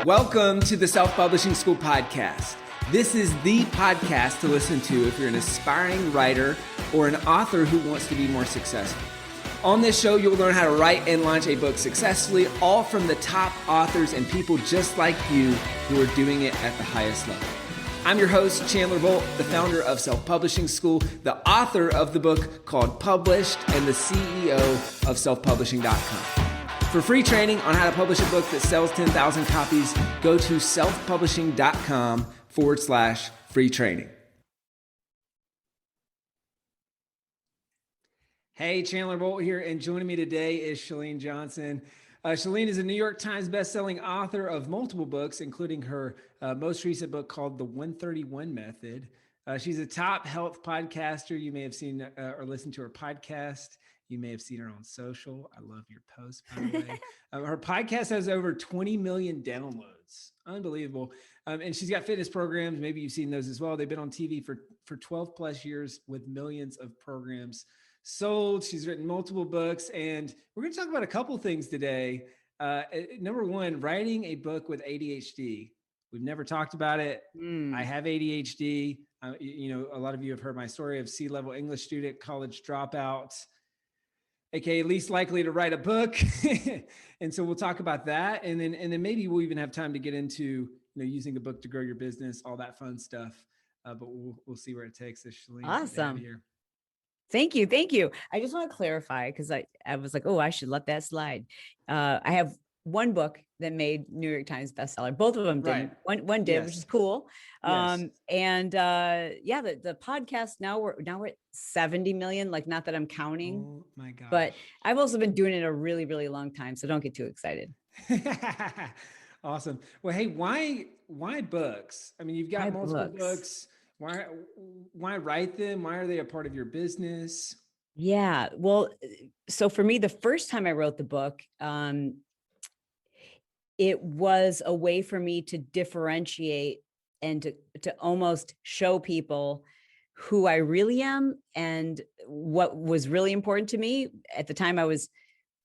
Welcome to the Self-Publishing School podcast. This is the podcast to listen to if you're an aspiring writer or an author who wants to be more successful. On this show, you'll learn how to write and launch a book successfully, all from the top authors and people just like you who are doing it at the highest level. I'm your host, Chandler Bolt, the founder of Self-Publishing School, the author of the book called Published, and the CEO of selfpublishing.com. For free training on how to publish a book that sells 10,000 copies, go to selfpublishing.com/free training. Hey, Chandler Bolt here, and joining me today is Chalene Johnson. Chalene is a New York Times bestselling author of multiple books, including her most recent book called The 131 Method. She's a top health podcaster. You may have seen or listened to her podcast. You may have seen her on social. I love your posts, by the way. Her podcast has over 20 million downloads. Unbelievable. And she's got fitness programs. Maybe you've seen those as well. They've been on TV for 12 plus years with millions of programs sold. She's written multiple books, and we're going to talk about a couple things today. Number one, writing a book with ADHD. We've never talked about it. I have ADHD. A lot of you have heard my story of C-level English student, college dropout, aka least likely to write a book. And so we'll talk about that. And then maybe we'll even have time to get into, using the book to grow your business, all that fun stuff. But we'll see where it takes us, Chalene. Awesome. Here. Thank you. I just want to clarify, because I was like, oh, I should let that slide. I have one book that made New York Times bestseller. Both of them did. Right. One did, yes, which is cool. Yes. The podcast now we're at 70 million. Like, not that I'm counting. Oh my God. But I've also been doing it a really, really long time. So don't get too excited. Awesome. Well, hey, why books? I mean, you've got multiple books. Why write them? Why are they a part of your business? Yeah. Well, so for me, the first time I wrote the book, it was a way for me to differentiate and to almost show people who I really am and what was really important to me. At the time, I was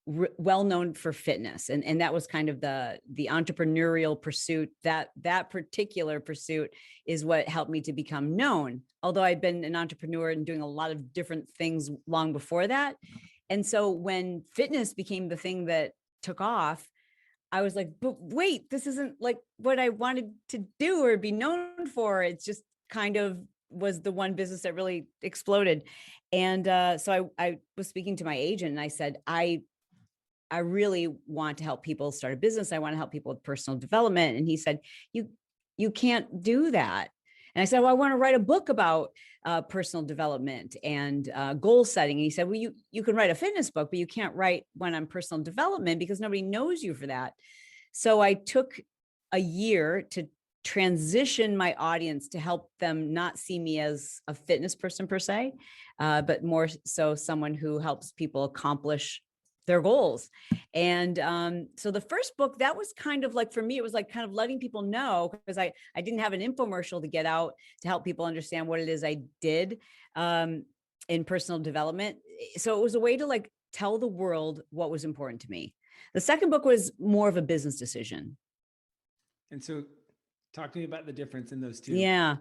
well known for fitness. And that was kind of the entrepreneurial pursuit. That particular pursuit is what helped me to become known. Although I'd been an entrepreneur and doing a lot of different things long before that. And so when fitness became the thing that took off, I was like, but wait, this isn't like what I wanted to do or be known for. It's just kind of was the one business that really exploded. And so I was speaking to my agent and I said, I really want to help people start a business. I want to help people with personal development. And he said, you can't do that. And I said, well, I want to write a book about personal development and goal setting. And he said, well, you can write a fitness book, but you can't write one on personal development because nobody knows you for that. So I took a year to transition my audience to help them not see me as a fitness person per se, but more so someone who helps people accomplish their goals. And so the first book, that was kind of like, for me, it was like kind of letting people know, because I didn't have an infomercial to get out to help people understand what it is I did in personal development. So it was a way to like tell the world what was important to me. The second book was more of a business decision. And so talk to me about the difference in those two. Yeah.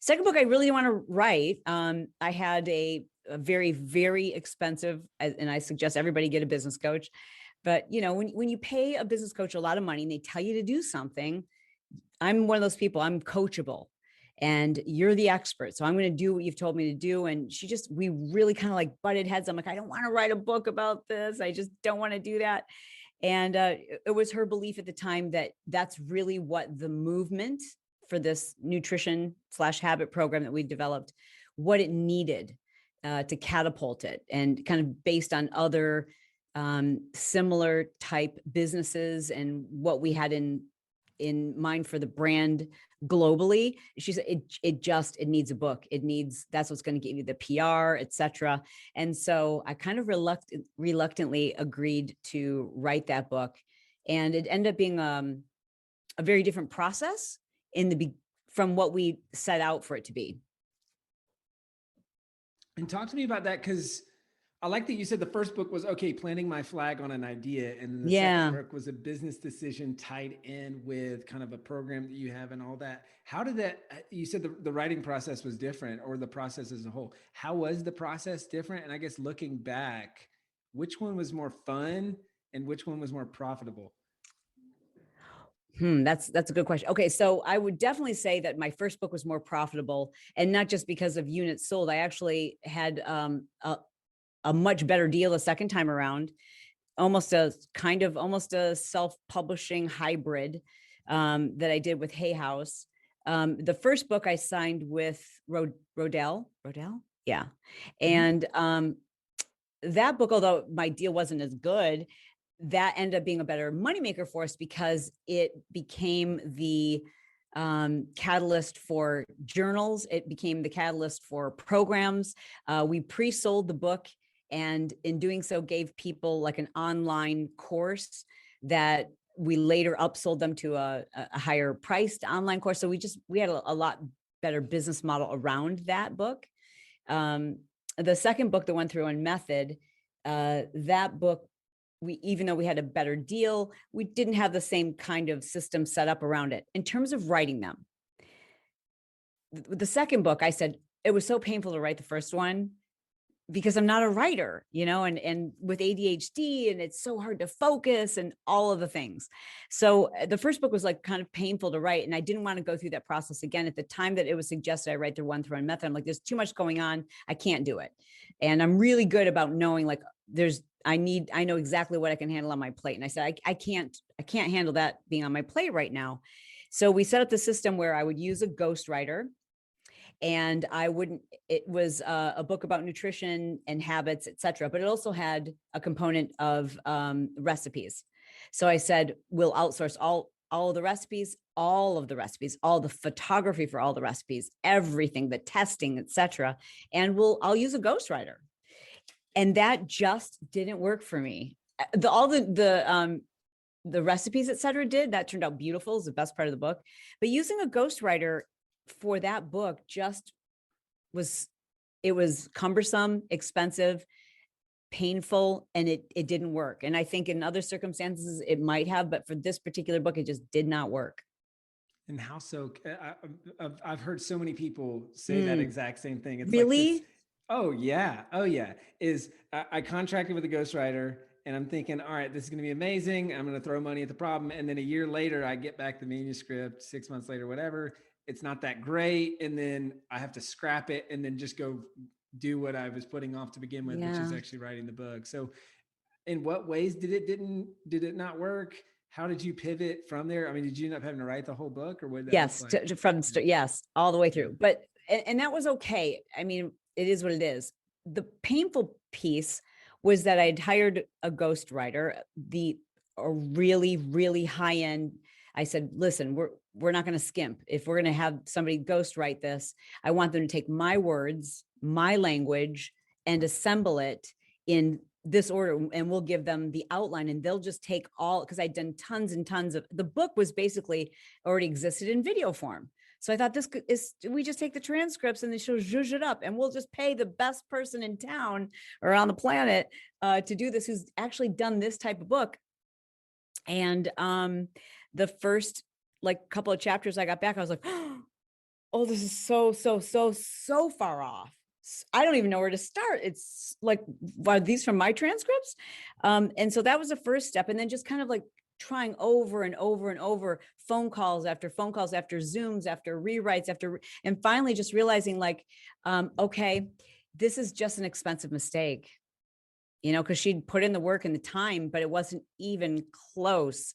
Second book, I really want to write. I had a very, very expensive, and I suggest everybody get a business coach. But, when you pay a business coach a lot of money and they tell you to do something, I'm one of those people. I'm coachable and you're the expert. So I'm going to do what you've told me to do. And we really kind of like butted heads. I'm like, I don't want to write a book about this. I just don't want to do that. And it was her belief at the time that that's really what the movement for this nutrition/habit program that we developed, what it needed to catapult it, and kind of based on other similar type businesses and what we had in mind for the brand globally. She said, it needs a book. That's what's going to give you the PR, et cetera. And so I kind of reluctantly agreed to write that book. And it ended up being a very different process from what we set out for it to be. And talk to me about that, because I like that you said the first book was okay, planting my flag on an idea, and then the second Yeah. book was a business decision tied in with kind of a program that you have and all that. How did that? You said the writing process was different, or the process as a whole. How was the process different? And I guess looking back, which one was more fun and which one was more profitable? That's a good question. Okay, so I would definitely say that my first book was more profitable, and not just because of units sold. I actually had a much better deal the second time around, almost a self-publishing hybrid that I did with Hay House. The first book I signed with Rodell, yeah, Mm-hmm. and that book, although my deal wasn't as good, that ended up being a better moneymaker for us because it became the catalyst for journals. It became the catalyst for programs. We pre-sold the book, and in doing so, gave people like an online course that we later upsold them to a higher priced online course. So we had a lot better business model around that book. Um, the second book that went through on Method, that book, even though we had a better deal, we didn't have the same kind of system set up around it in terms of writing them. The second book, I said it was so painful to write the first one because I'm not a writer, and with ADHD, and it's so hard to focus and all of the things. So the first book was like kind of painful to write, and I didn't want to go through that process again. At the time that it was suggested I write the one through one method, I'm like, there's too much going on. I can't do it. And I'm really good about knowing like I know exactly what I can handle on my plate. And I said, I can't handle that being on my plate right now. So we set up the system where I would use a ghostwriter, and it was a book about nutrition and habits, etc., but it also had a component of recipes. So I said, we'll outsource all of the recipes, all the photography for all the recipes, everything, the testing, etc., and I'll use a ghostwriter. And that just didn't work for me. All the recipes, etc., that turned out beautiful. Is the best part of the book. But using a ghostwriter for that book just was cumbersome, expensive, painful, and it didn't work. And I think in other circumstances it might have, but for this particular book, it just did not work. And how so? I've heard so many people say that Mm, exact same thing. It's like this. really? Oh yeah, oh yeah. I contracted with a ghostwriter, and I'm thinking, all right, this is going to be amazing. I'm going to throw money at the problem, and then a year later, I get back the manuscript. 6 months later, whatever. It's not that great, and then I have to scrap it, and then just go do what I was putting off to begin with, which is Yeah. actually writing the book. So in what ways did it not work? How did you pivot from there? I mean, did you end up having to write the whole book, or what did that look Yes, like? yes, all the way Yeah. through. But and that was okay. I mean, it is what it is. The painful piece was that I'd hired a ghostwriter, a really, really high end. I said, listen, we're not going to skimp. If we're going to have somebody ghostwrite this, I want them to take my words, my language, and assemble it in this order, and we'll give them the outline, and they'll just take all, because I'd done tons and tons of, the book was basically already existed in video form. So I thought we just take the transcripts and then she'll zhuzh it up, and we'll just pay the best person in town or on the planet to do this, who's actually done this type of book. And the first like couple of chapters I got back, I was like, oh, this is so far off. I don't even know where to start. It's like, are these from my transcripts? And so that was the first step. And then just kind of like trying over and over and over, phone calls after Zooms, after rewrites, and finally just realizing like, okay, this is just an expensive mistake, because she'd put in the work and the time, but it wasn't even close.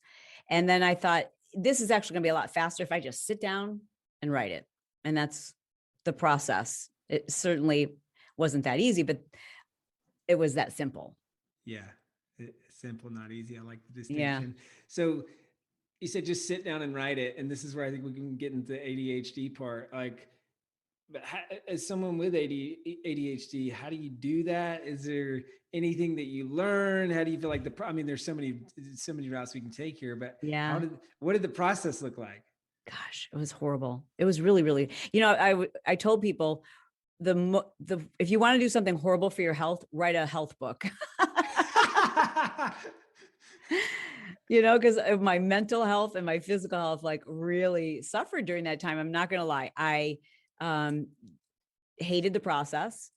And then I thought, this is actually gonna be a lot faster if I just sit down and write it. And that's the process. It certainly wasn't that easy, but it was that simple. Yeah. Simple, not easy. I like the Yeah. distinction. So you said just sit down and write it. And this is where I think we can get into the ADHD part. Like, but as someone with ADHD, how do you do that? Is there anything that you learn? How do you feel like I mean, there's so many routes we can take here, but Yeah. what did the process look like? Gosh, it was horrible. It was really, really, I told people if you want to do something horrible for your health, write a health book. Because of my mental health and my physical health, like really suffered during that time. I'm not going to lie. I hated the process.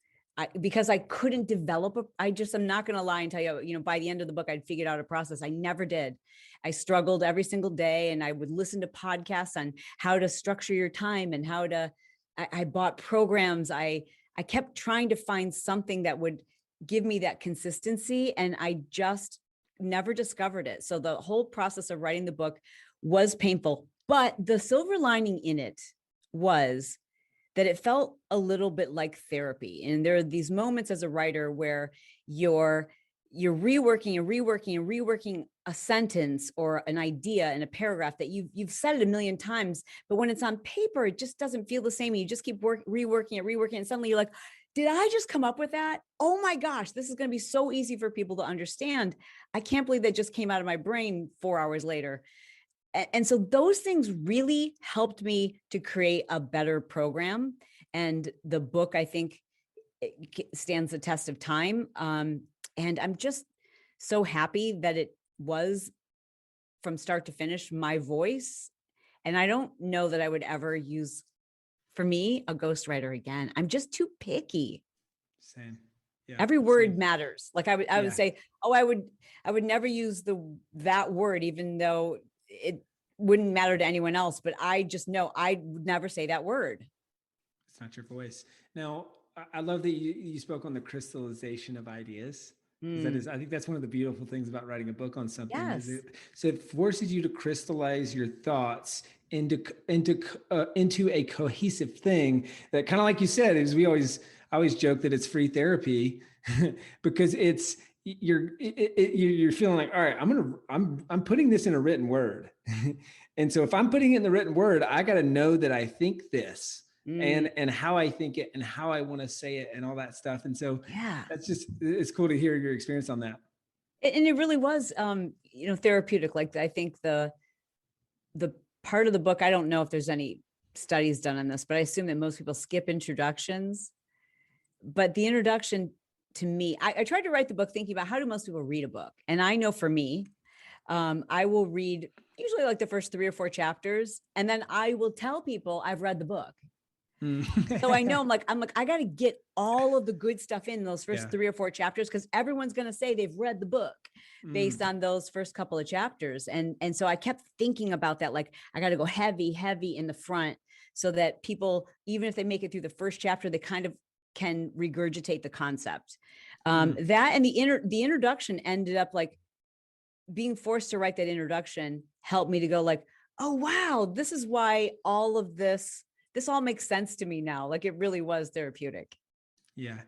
Because I couldn't develop I'm not going to lie and tell you, by the end of the book, I'd figured out a process. I never did. I struggled every single day, and I would listen to podcasts on how to structure your time and I bought programs. I kept trying to find something that would give me that consistency, and I just never discovered it. So the whole process of writing the book was painful, but the silver lining in it was that it felt a little bit like therapy. And there are these moments as a writer where you're reworking and reworking and reworking a sentence or an idea in a paragraph that you've said it a million times, but when it's on paper, it just doesn't feel the same. You just keep reworking it, and suddenly you're like, did I just come up with that? Oh my gosh, this is going to be so easy for people to understand. I can't believe that just came out of my brain 4 hours later. And so those things really helped me to create a better program. And the book, I think, it stands the test of time. And I'm just so happy that it was, from start to finish, my voice. And I don't know that I would ever use, for me, a ghostwriter again. I'm just too picky. Same. Yeah, every word same. matters. Like I would say, oh, I would never use that word, even though it wouldn't matter to anyone else. But I just know I would never say that word. It's not your voice. Now, I love that you spoke on the crystallization of ideas. That is, I think that's one of the beautiful things about writing a book on something. Yes. So it forces you to crystallize your thoughts into a cohesive thing that, kind of like you said, is I always joke that it's free therapy because you're feeling like, all right, I'm putting this in a written word. And so if I'm putting it in the written word, I got to know that I think this. And how I think it and how I want to say it and all that stuff. And so it's cool to hear your experience on that. And it really was, therapeutic. Like, I think the part of the book, I don't know if there's any studies done on this, but I assume that most people skip introductions. But the introduction, to me, I tried to write the book thinking about, how do most people read a book? And I know for me, I will read usually like the first 3 or 4 chapters, and then I will tell people I've read the book. So I know I'm like, I got to get all of the good stuff in those first 3 or 4 chapters, because everyone's going to say they've read the book based on those first couple of chapters. And so I kept thinking about that. Like, I got to go heavy in the front, so that people, even if they make it through the first chapter, they kind of can regurgitate the concept. That and the introduction ended up, like, being forced to write that introduction helped me to go like, oh, wow, this is why all of this all makes sense to me now. Like, it really was therapeutic. Yeah.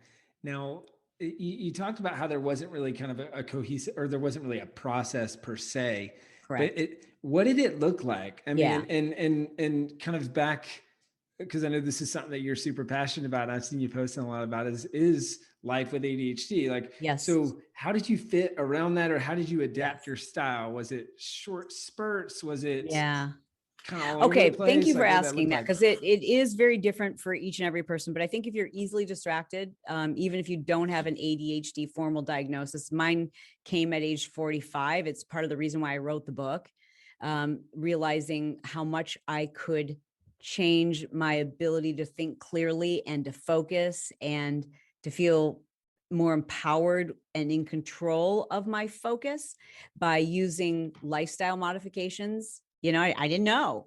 Now, you talked about how there wasn't really kind of a cohesive, or there wasn't really a process per se. Correct. But what did it look like? I mean, Yeah. and kind of back, because I know this is something that you're super passionate about, and I've seen you posting a lot about, is life with ADHD. Like, yes. So how did you fit around that, or how did you adapt your style? Was it short spurts? Was it kind of all over the place? Thank you for asking that, because it is very different for each and every person. But I think if you're easily distracted, even if you don't have an ADHD formal diagnosis, mine came at age 45. It's part of the reason why I wrote the book, realizing how much I could change my ability to think clearly and to focus and to feel more empowered and in control of my focus by using lifestyle modifications. I didn't know.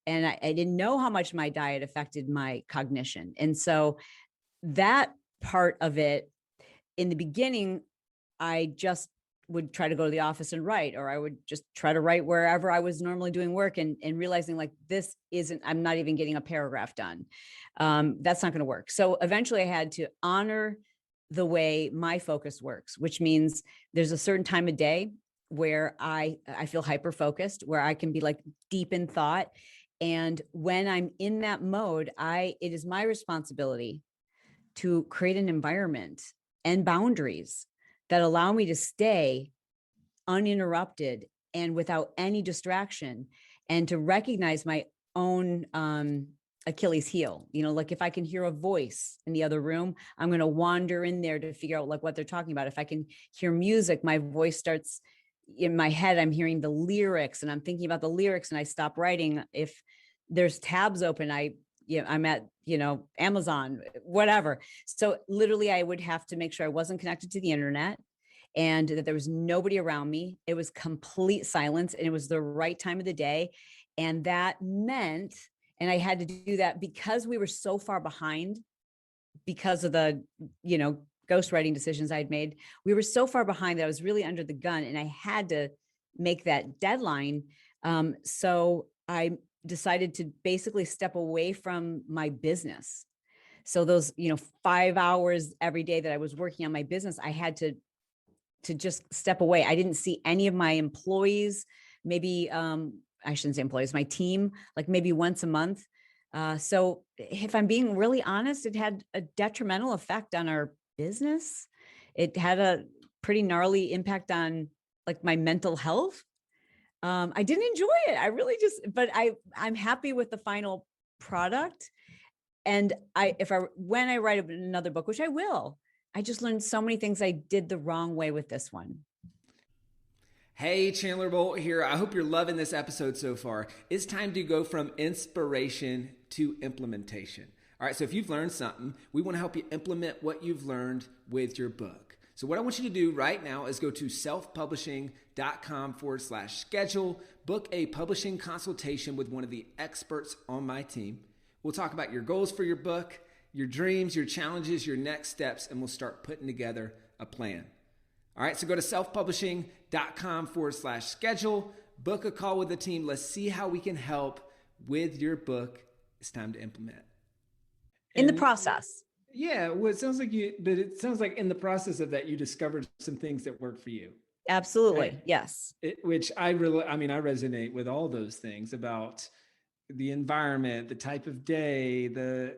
And I didn't know how much my diet affected my cognition. And so that part of it, in the beginning, I just would try to go to the office and write, or I would just try to write wherever I was normally doing work, and realizing like, I'm not even getting a paragraph done. That's not going to work. So eventually I had to honor the way my focus works, which means there's a certain time of day where I feel hyper focused, where I can be like deep in thought. And when I'm in that mode, it is my responsibility to create an environment and boundaries that allow me to stay uninterrupted and without any distraction, and to recognize my own Achilles heel. Like if I can hear a voice in the other room, I'm going to wander in there to figure out like what they're talking about. If I can hear music, my voice starts in my head. I'm hearing the lyrics and I'm thinking about the lyrics and I stop writing. If there's tabs open, I'm at, Amazon, whatever. So literally I would have to make sure I wasn't connected to the internet and that there was nobody around me. It was complete silence and it was the right time of the day. And that meant, and I had to do that because we were so far behind because of the, ghostwriting decisions I'd made. We were so far behind that I was really under the gun and I had to make that deadline. So I decided to basically step away from my business. So those, 5 hours every day that I was working on my business, I had to just step away. I didn't see any of my employees, maybe, I shouldn't say employees, my team, like maybe once a month. So if I'm being really honest, it had a detrimental effect on our business. It had a pretty gnarly impact on like my mental health. I didn't enjoy it. I really but I'm happy with the final product. And when I write another book, which I will, I just learned so many things I did the wrong way with this one. Hey, Chandler Bolt here. I hope you're loving this episode so far. It's time to go from inspiration to implementation. All right, so if you've learned something, we want to help you implement what you've learned with your book. So what I want you to do right now is go to selfpublishing.com/schedule, book a publishing consultation with one of the experts on my team. We'll talk about your goals for your book, your dreams, your challenges, your next steps, and we'll start putting together a plan. All right, so go to selfpublishing.com/schedule, book a call with the team. Let's see how we can help with your book. It's time to implement. In the process. Yeah, well, it sounds like in the process of that, you discovered some things that work for you. Absolutely. Right? Yes. Which I resonate with all those things about the environment, the type of day, the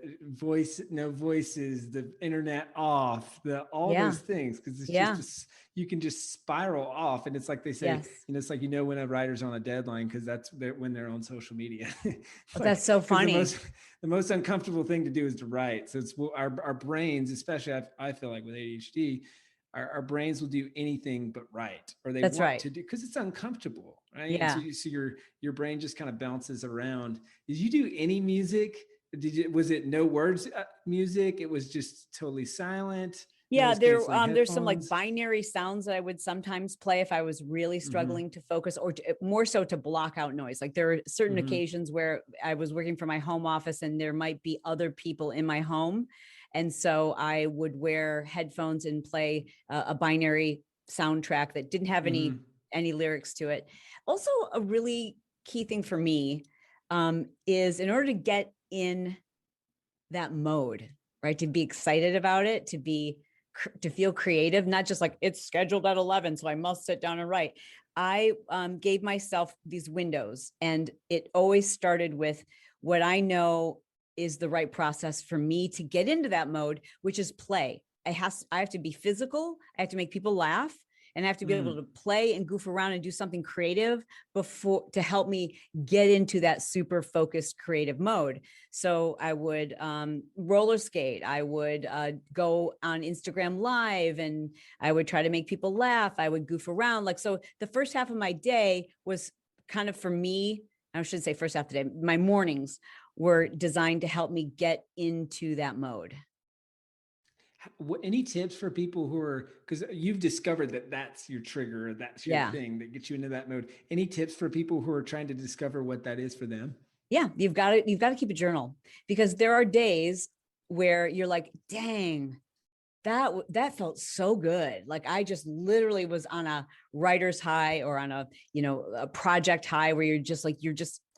no voices, the internet off, all those things. Cause it's just, you can just spiral off. And it's like they say, it's like, when a writer's on a deadline, cause that's when they're on social media. That's so funny. The most uncomfortable thing to do is to write. So it's our brains, especially I feel like with ADHD, our brains will do anything but write, or they want to do, because it's uncomfortable, right? Yeah. And so your brain just kind of bounces around. Did you do any music? Was it no words music? It was just totally silent. Yeah, there's some like binary sounds that I would sometimes play if I was really struggling to focus, or more so to block out noise. Like there are certain occasions where I was working from my home office and there might be other people in my home. And so I would wear headphones and play a binary soundtrack that didn't have any lyrics to it. Also, a really key thing for me is in order to get in that mode, right? To be excited about it, to feel creative, not just like it's scheduled at 11, so I must sit down and write. I gave myself these windows, and it always started with what I know is the right process for me to get into that mode, which is play. I have to be physical. I have to make people laugh, and I have to be able to play and goof around and do something creative to help me get into that super focused creative mode. So I would roller skate. I would go on Instagram Live, and I would try to make people laugh. I would goof around. So the first half of my day was kind of, for me, I shouldn't say first half of the day, my mornings were designed to help me get into that mode. Any tips for people who are, because you've discovered that that's your trigger, that's your thing that gets you into that mode. Any tips for people who are trying to discover what that is for them? Yeah, you've got to keep a journal, because there are days where you're like, dang, that felt so good. Like I just literally was on a writer's high, or on a project high, where you're just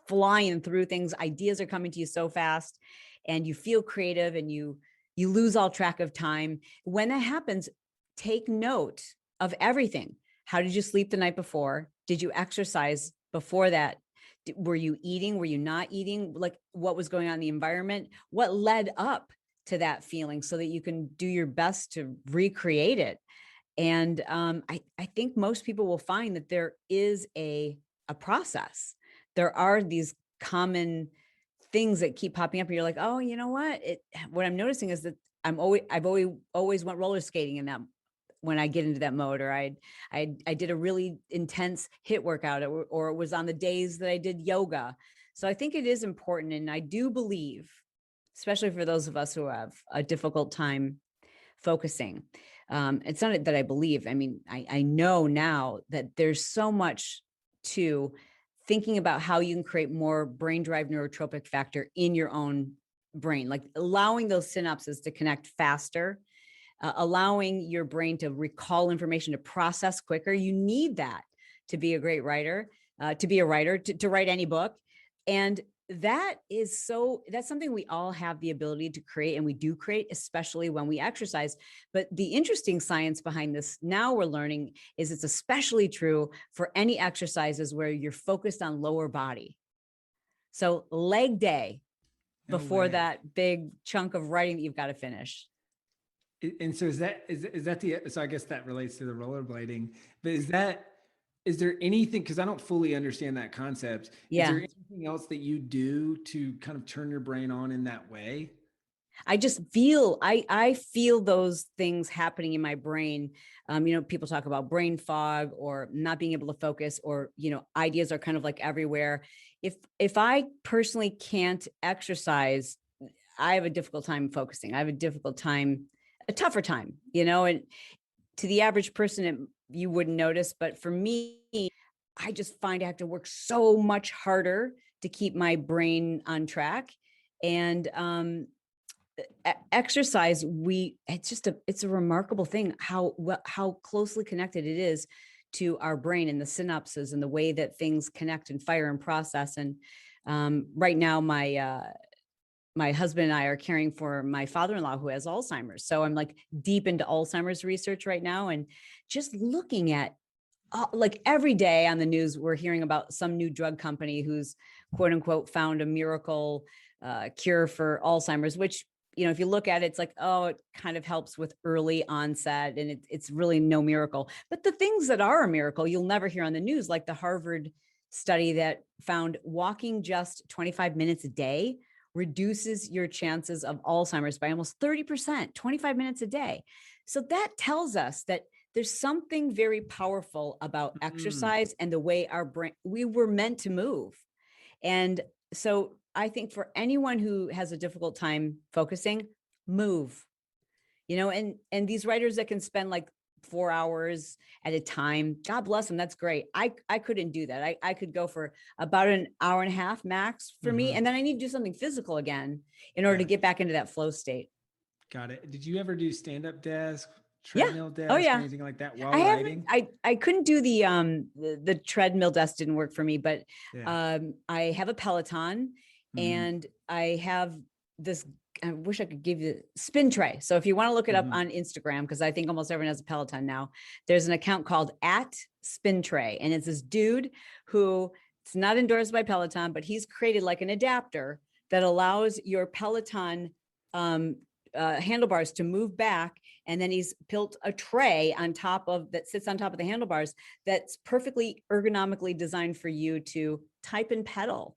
flying through things. Ideas are coming to you so fast, and you feel creative, and you lose all track of time. When that happens, take note of everything. How did you sleep the night before? Did you exercise before that? Were you eating? Were you not eating? Like, what was going on in the environment? What led up to that feeling, so that you can do your best to recreate it? And I think most people will find that there is a process. There are these common things that keep popping up and you're like, oh, you know what I'm noticing is that I've always went roller skating in that when I get into that mode, or I did a really intense hit workout, or it was on the days that I did yoga. So I think it is important. And I do believe, especially for those of us who have a difficult time focusing. It's not that I believe, I mean, I know now that there's so much to thinking about how you can create more brain drive neurotropic factor in your own brain, like allowing those synapses to connect faster, allowing your brain to recall information, to process quicker. You need that to be a great writer, to be a writer, to write any book. And that's something we all have the ability to create, and we do create, especially when we exercise. But the interesting science behind this now we're learning is it's especially true for any exercises where you're focused on lower body. So leg day before that big chunk of writing that you've got to finish. And so is that so I guess that relates to the rollerblading, but is there anything, because I don't fully understand that concept. Yeah. Is there anything else that you do to kind of turn your brain on in that way? I just feel, I feel those things happening in my brain. People talk about brain fog or not being able to focus, or, ideas are kind of like everywhere. If I personally can't exercise, I have a difficult time focusing. I have a tougher time, and to the average person, you wouldn't notice. But for me, I just find I have to work so much harder to keep my brain on track. And exercise, it's a remarkable thing how closely connected it is to our brain and the synapses and the way that things connect and fire and process. And right now, my husband and I are caring for my father-in-law who has Alzheimer's. So I'm like deep into Alzheimer's research right now, and just looking at like every day on the news, we're hearing about some new drug company who's quote unquote found a miracle cure for Alzheimer's, which, if you look at it, it's like, oh, it kind of helps with early onset, and it's really no miracle. But the things that are a miracle, you'll never hear on the news, like the Harvard study that found walking just 25 minutes a day reduces your chances of Alzheimer's by almost 30%, 25 minutes a day. So that tells us that there's something very powerful about exercise and the way our brain, we were meant to move. And so I think for anyone who has a difficult time focusing, move, and these writers that can spend like 4 hours at a time, God bless them. That's great. I couldn't do that. I could go for about an hour and a half max for me. And then I need to do something physical again in order to get back into that flow state. Got it. Did you ever do stand-up desk, Yeah. treadmill desk, Oh yeah. or anything like that while writing? I couldn't do the treadmill desk, didn't work for me, but I have a Peloton and I have this, I wish I could give you spin tray. So if you want to look it up on Instagram, because I think almost everyone has a Peloton now, there's an account called @spintray. And it's this dude who, it's not endorsed by Peloton, but he's created like an adapter that allows your Peloton handlebars to move back. And then he's built a tray on top of that sits on top of the handlebars that's perfectly ergonomically designed for you to type and pedal.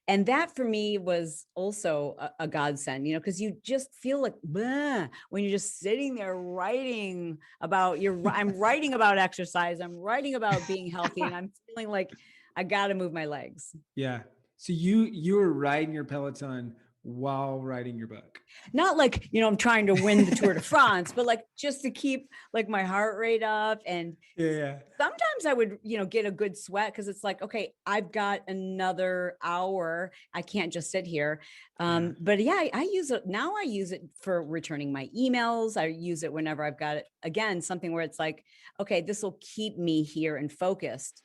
And that for me was also a godsend, because you just feel like when you're just sitting there writing about I'm writing about exercise, I'm writing about being healthy, and I'm feeling like I got to move my legs. Yeah. So you were riding your Peloton while writing your book? Not like, I'm trying to win the Tour de France, but like just to keep like my heart rate up. And sometimes I would, get a good sweat because it's like, okay, I've got another hour. I can't just sit here. But yeah, I use it now. I use it for returning my emails. I use it whenever I've got it, again, something where it's like, okay, this will keep me here and focused.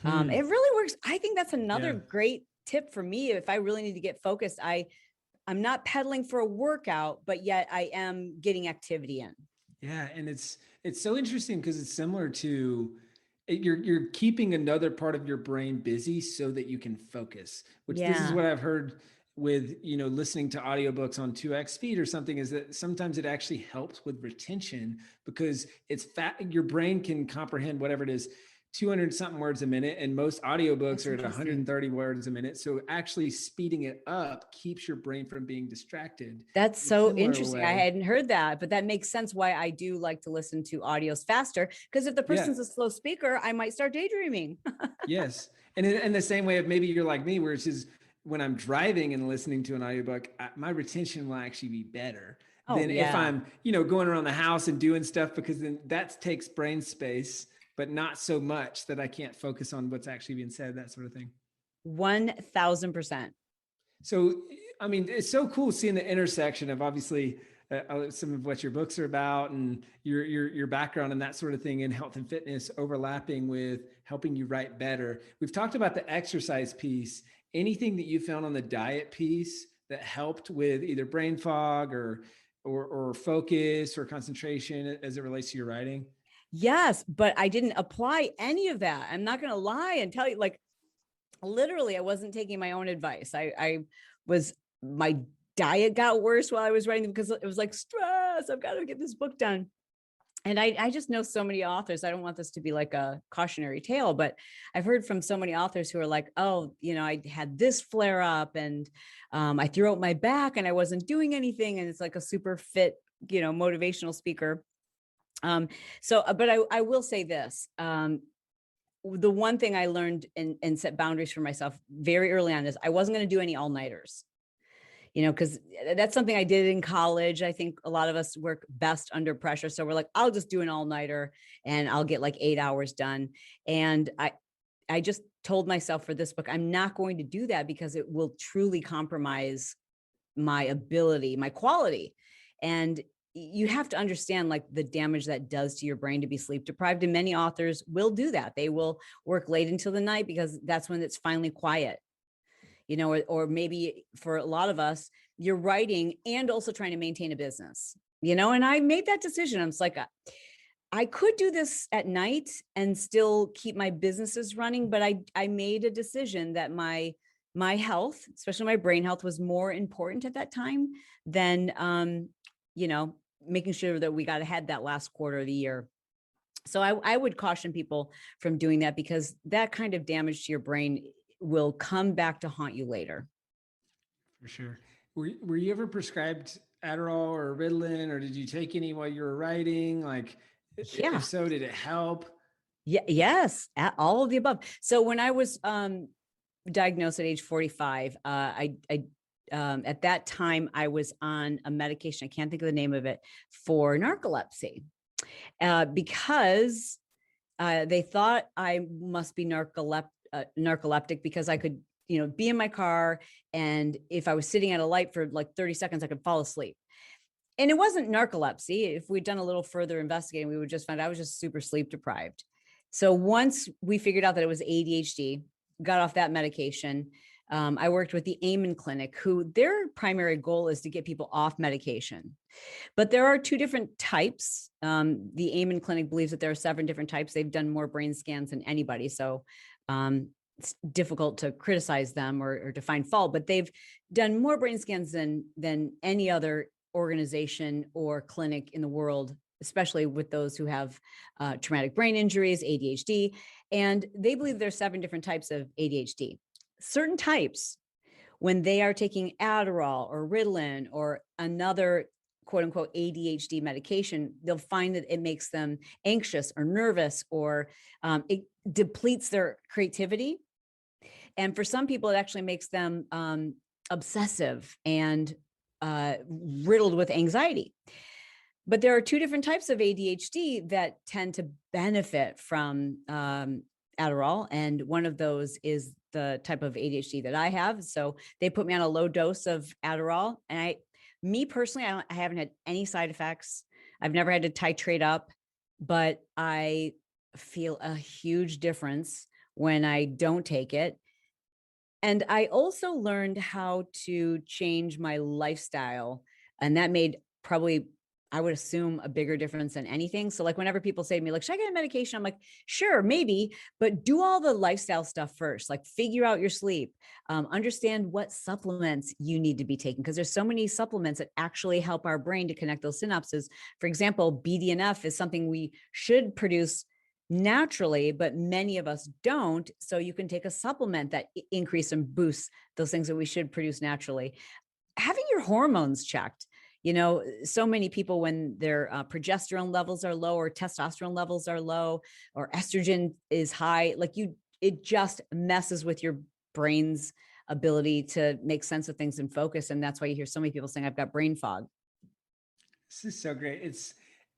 It really works. I think that's another great tip for me. If I really need to get focused, I'm not pedaling for a workout, but yet I am getting activity in. Yeah. And it's so interesting because it's similar to you're keeping another part of your brain busy so that you can focus, which this is what I've heard with, listening to audiobooks on 2x speed or something, is that sometimes it actually helps with retention because it's your brain can comprehend whatever it is 200 something words a minute, and most audiobooks That's are at interesting. 130 words a minute. So actually speeding it up keeps your brain from being distracted That's in a so similar interesting. I way. hadn't heard that, but that makes sense why I do like to listen to audios faster. Because if the Yeah. person's a slow speaker, I might start daydreaming. Yes. And in the same way of maybe you're like me, where it's just when I'm driving and listening to an audiobook, my retention will actually be better Oh, than if yeah. I'm, going around the house and doing stuff, because then that takes brain space, but not so much that I can't focus on what's actually being said, that sort of thing. 1000%. So, I mean, it's so cool seeing the intersection of obviously some of what your books are about and your background and that sort of thing in health and fitness overlapping with helping you write better. We've talked about the exercise piece. Anything that you found on the diet piece that helped with either brain fog or focus or concentration as it relates to your writing? Yes, but I didn't apply any of that. I'm not going to lie and tell you, like, literally, I wasn't taking my own advice. My diet got worse while I was writing because it was like stress. I've got to get this book done. And I just know so many authors. I don't want this to be like a cautionary tale, but I've heard from so many authors who are like, oh, I had this flare up and I threw out my back and I wasn't doing anything. And it's like a super fit, motivational speaker. But I will say this. The one thing I learned and set boundaries for myself very early on is I wasn't going to do any all-nighters, because that's something I did in college. I think a lot of us work best under pressure. So we're like, I'll just do an all-nighter and I'll get like 8 hours done. And I just told myself for this book, I'm not going to do that because it will truly compromise my ability, my quality. And you have to understand like the damage that does to your brain to be sleep deprived. And many authors will do that. They will work late until the night because that's when it's finally quiet, or maybe for a lot of us, you're writing and also trying to maintain a business, and I made that decision. I'm just like, I could do this at night and still keep my businesses running, but I made a decision that my health, especially my brain health, was more important at that time than making sure that we got ahead that last quarter of the year. So I would caution people from doing that because that kind of damage to your brain will come back to haunt you later. For sure. Were you ever prescribed Adderall or Ritalin, or did you take any while you were writing? Like, if Yeah. so, did it help? Yeah. Yes. All of the above. So when I was diagnosed at age 45, I at that time I was on a medication. I can't think of the name of it for narcolepsy because they thought I must be narcoleptic because I could, be in my car. And if I was sitting at a light for like 30 seconds, I could fall asleep. And it wasn't narcolepsy. If we'd done a little further investigating, we would just find I was just super sleep deprived. So once we figured out that it was ADHD, got off that medication, I worked with the Amen Clinic, who their primary goal is to get people off medication. But there are two different types. The Amen Clinic believes that there are 7 different types. They've done more brain scans than anybody. So it's difficult to criticize them or to find fault, but they've done more brain scans than any other organization or clinic in the world, especially with those who have traumatic brain injuries, ADHD. And they believe there's 7 different types of ADHD. Certain types, when they are taking Adderall or Ritalin or another quote unquote ADHD medication, they'll find that it makes them anxious or nervous, or it depletes their creativity. And for some people, it actually makes them obsessive and riddled with anxiety. But there are 2 different types of ADHD that tend to benefit from Adderall. And one of those is the type of ADHD that I have. So they put me on a low dose of Adderall. And me personally, I haven't had any side effects. I've never had to titrate up, but I feel a huge difference when I don't take it. And I also learned how to change my lifestyle. And that made probably, I would assume, a bigger difference than anything. So like whenever people say to me, like, should I get a medication? I'm like, sure, maybe, but do all the lifestyle stuff first. Like figure out your sleep, understand what supplements you need to be taking. Because there's so many supplements that actually help our brain to connect those synapses. For example, BDNF is something we should produce naturally, but many of us don't. So you can take a supplement that increase and boosts those things that we should produce naturally. Having your hormones checked. So many people, when their progesterone levels are low or testosterone levels are low or estrogen is high, it just messes with your brain's ability to make sense of things and focus. And that's why you hear so many people saying, I've got brain fog. This is so great.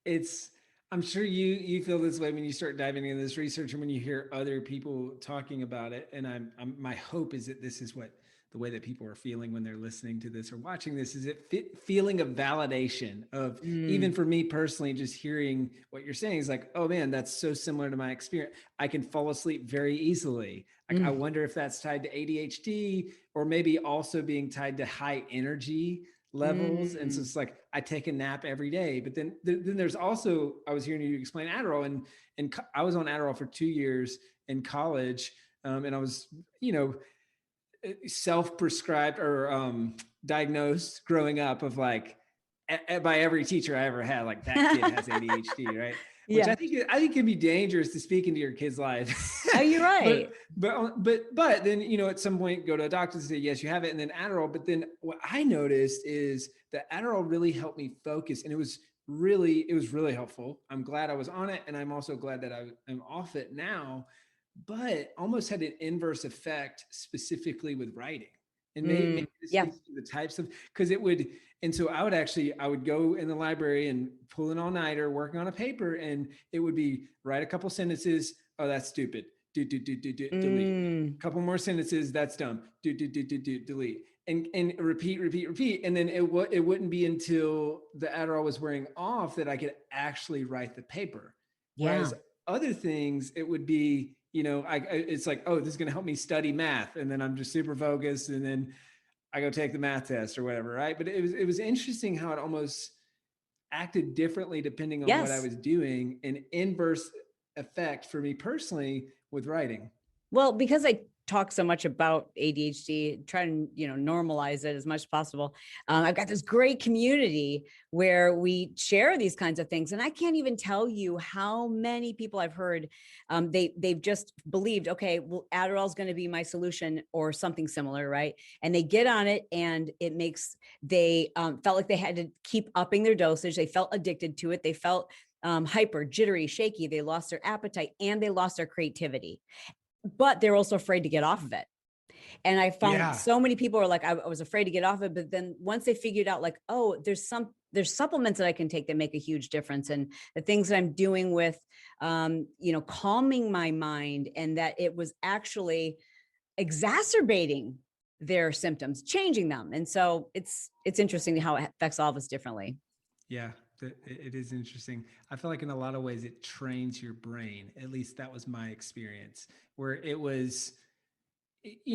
It's I'm sure you feel this way when you start diving into this research and when you hear other people talking about it. And I'm my hope is that this is what the way that people are feeling when they're listening to this or watching this, is it feeling of validation of, even Mm, for me personally, just hearing what you're saying is like, oh man, that's so similar to my experience. I can fall asleep very easily. Like, I mm, wonder if that's tied to ADHD or maybe also being tied to high energy levels. And so mm. it's like I take a nap every day. But then there's also, I was hearing you explain Adderall, and I was on Adderall for 2 years in college, and I was, you know, self-prescribed or diagnosed growing up of like by every teacher I ever had, like that kid has ADHD, right? Which Yeah. I think can be dangerous to speak into your kid's life. Oh, you're but right. but then, at some point go to a doctor and say yes you have it, and then Adderall. But then what I noticed is that Adderall really helped me focus, and it was really helpful. I'm glad I was on it, and I'm also glad that I'm off it now, but almost had an inverse effect specifically with writing. And maybe this Yeah. speaks to the types of, because it would, and so I would go in the library and pull an all-nighter working on a paper, and it would be write a couple sentences. Oh, that's stupid. Delete. Mm, A couple more sentences. That's dumb. Delete. And repeat. And then it wouldn't be until the Adderall was wearing off that I could actually write the paper. yeah. Whereas other things, it would be, it's like, oh, this is going to help me study math. And then I'm just super focused. And then I go take the math test or whatever. Right. But it was interesting how it almost acted differently depending on what I Yes. was doing, an inverse effect for me personally with writing. Well, because I talk so much about ADHD, try and normalize it as much as possible. I've got this great community where we share these kinds of things, and I can't even tell you how many people I've heard. They've just believed, okay, well, Adderall is going to be my solution or something similar, right? And they get on it, and it makes they felt like they had to keep upping their dosage. They felt addicted to it. They felt hyper, jittery, shaky. They lost their appetite and they lost their creativity, but they're also afraid to get off of it. And I found Yeah. so many people are like, I was afraid to get off it. But then once they figured out, like, oh, there's supplements that I can take that make a huge difference. And the things that I'm doing with, calming my mind, and that it was actually exacerbating their symptoms, changing them. And so it's interesting how it affects all of us differently. Yeah, it is interesting. I feel like in a lot of ways it trains your brain. At least that was my experience, where it was,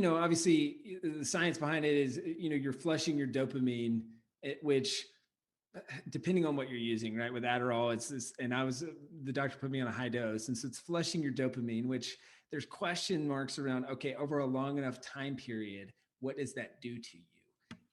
obviously the science behind it is, you're flushing your dopamine, which depending on what you're using, right? With Adderall, it's this, and the doctor put me on a high dose. And so it's flushing your dopamine, which there's question marks around, okay, over a long enough time period, what does that do to you?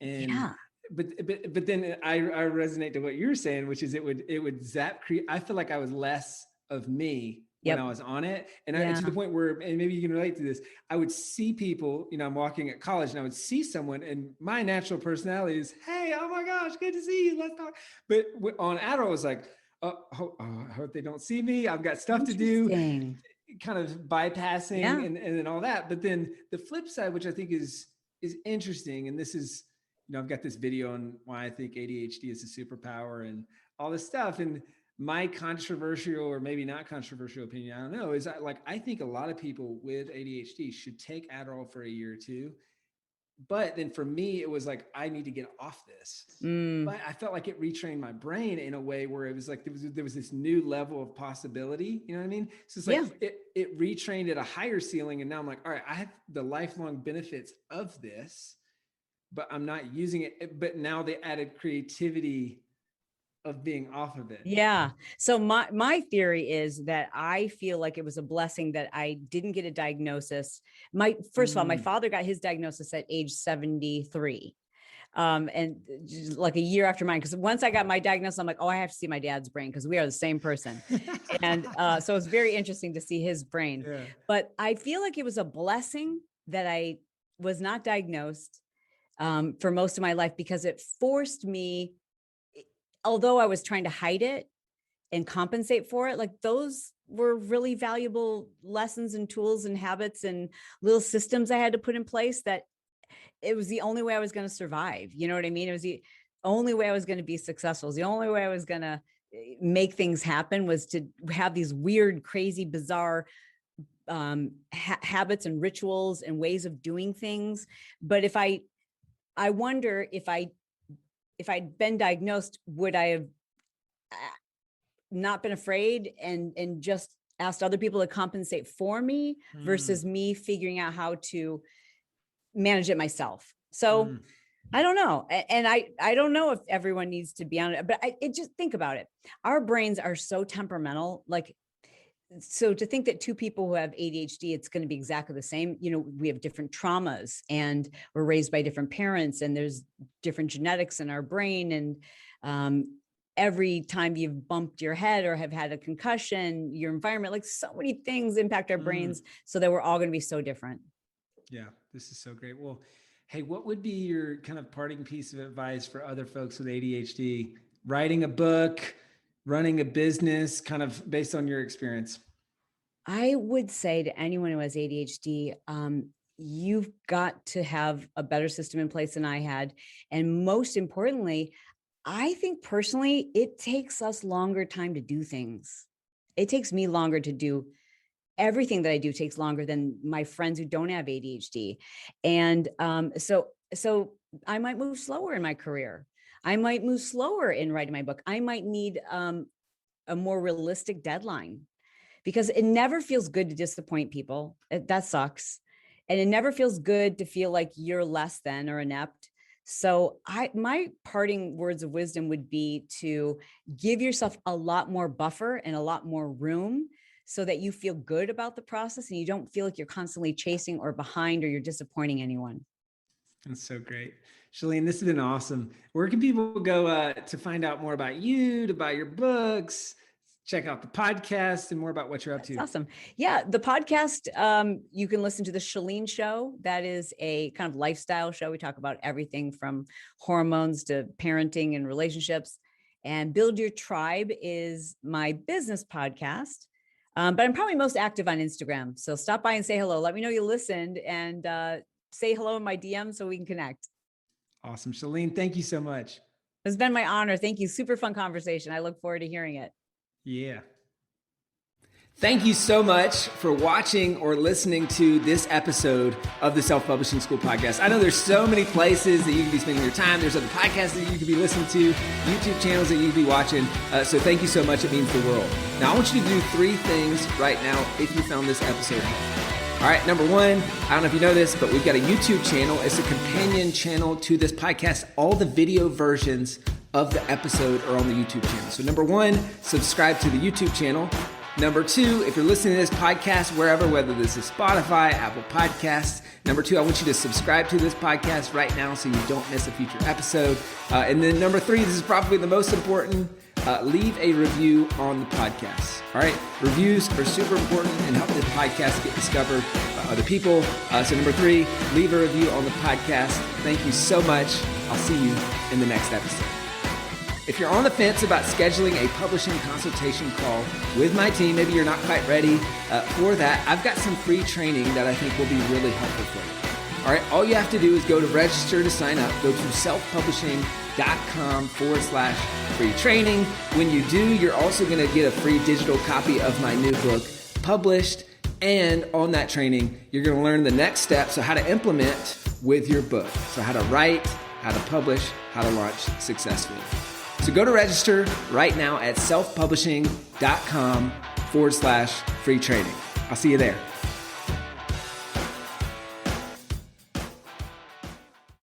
And Yeah. but then I resonate to what you're saying, which is it would zap create. I feel like I was less of me when I Yep. was on it, and to Yeah. the point where, and maybe you can relate to this, I would see people, I'm walking at college and I would see someone, and my natural personality is, hey, oh my gosh, good to see you, let's talk. But on Adderall, it was like, I hope they don't see me, I've got stuff to do, Interesting. kind of bypassing Yeah. and then all that. But then the flip side, which I think is interesting, and this is, I've got this video on why I think ADHD is a superpower and all this stuff. And my controversial, or maybe not controversial opinion, I don't know, is I think a lot of people with ADHD should take Adderall for a year or two. But then for me, it was like, I need to get off this. Mm, But I felt like it retrained my brain in a way where it was like there was this new level of possibility. You know what I mean? So it's like yeah. it retrained at a higher ceiling, and now I'm like, all right, I have the lifelong benefits of this, but I'm not using it. But now the added creativity of being off of it. Yeah. So my theory is that I feel like it was a blessing that I didn't get a diagnosis. My first of all, my Mm, father got his diagnosis at age 73. And just like a year after mine, because once I got my diagnosis, I'm like, oh, I have to see my dad's brain because we are the same person. And so it's very interesting to see his brain. Yeah. But I feel like it was a blessing that I was not diagnosed for most of my life, because it forced me, although I was trying to hide it and compensate for it, like those were really valuable lessons and tools and habits and little systems I had to put in place, that it was the only way I was going to survive. You know what I mean? It was the only way I was going to be successful. It was the only way I was going to make things happen, was to have these weird, crazy, bizarre habits and rituals and ways of doing things. But if I wonder if I'd been diagnosed, would I have not been afraid and just asked other people to compensate for me versus me figuring out how to manage it myself. So I don't know. And I don't know if everyone needs to be on it, but just think about it. Our brains are so temperamental. Like, so to think that two people who have ADHD, it's going to be exactly the same. You know, we have different traumas and we're raised by different parents, and there's different genetics in our brain. And every time you've bumped your head or have had a concussion, your environment, like so many things impact our brains, so that we're all going to be so different. Yeah, this is so great. Well, hey, what would be your kind of parting piece of advice for other folks with ADHD, writing a book, running a business, kind of based on your experience? I would say to anyone who has ADHD, you've got to have a better system in place than I had. And most importantly, I think personally, it takes us longer time to do things. It takes me longer to do everything that I do, takes longer than my friends who don't have ADHD. And so I might move slower in my career. I might move slower in writing my book. I might need a more realistic deadline, because it never feels good to disappoint people. That sucks. And it never feels good to feel like you're less than or inept. So my parting words of wisdom would be to give yourself a lot more buffer and a lot more room, so that you feel good about the process and you don't feel like you're constantly chasing or behind or you're disappointing anyone. That's so great. Chalene, this has been awesome. Where can people go to find out more about you, to buy your books, check out the podcast, and more about what you're up to? That's awesome. Yeah, the podcast, you can listen to the Chalene Show. That is a kind of lifestyle show. We talk about everything from hormones to parenting and relationships. And Build Your Tribe is my business podcast. But I'm probably most active on Instagram. So stop by and say hello. Let me know you listened, and say hello in my DM so we can connect. Awesome. Chalene, thank you so much. It's been my honor. Thank you. Super fun conversation. I look forward to hearing it. Yeah. Thank you so much for watching or listening to this episode of the Self-Publishing School podcast. I know there's so many places that you can be spending your time. There's other podcasts that you could be listening to, YouTube channels that you could be watching. So thank you so much. It means the world. Now, I want you to do 3 things right now if you found this episode helpful. All right, number 1, I don't know if you know this, but we've got a YouTube channel. It's a companion channel to this podcast. All the video versions of the episode are on the YouTube channel. So number 1, subscribe to the YouTube channel. Number 2, if you're listening to this podcast wherever, whether this is Spotify, Apple Podcasts, number 2, I want you to subscribe to this podcast right now so you don't miss a future episode. And then number 3, this is probably the most important, leave a review on the podcast. All right, reviews are super important and help the podcast get discovered by other people. So number 3, leave a review on the podcast. Thank you so much. I'll see you in the next episode. If you're on the fence about scheduling a publishing consultation call with my team, maybe you're not quite ready for that, I've got some free training that I think will be really helpful for you. All right, all you have to do is go to register to sign up. Go to selfpublishing.com/free training. When you do, you're also going to get a free digital copy of my new book, Published. And on that training, you're going to learn the next steps, so how to implement with your book. So how to write, how to publish, how to launch successfully. So go to register right now at selfpublishing.com/free training. I'll see you there.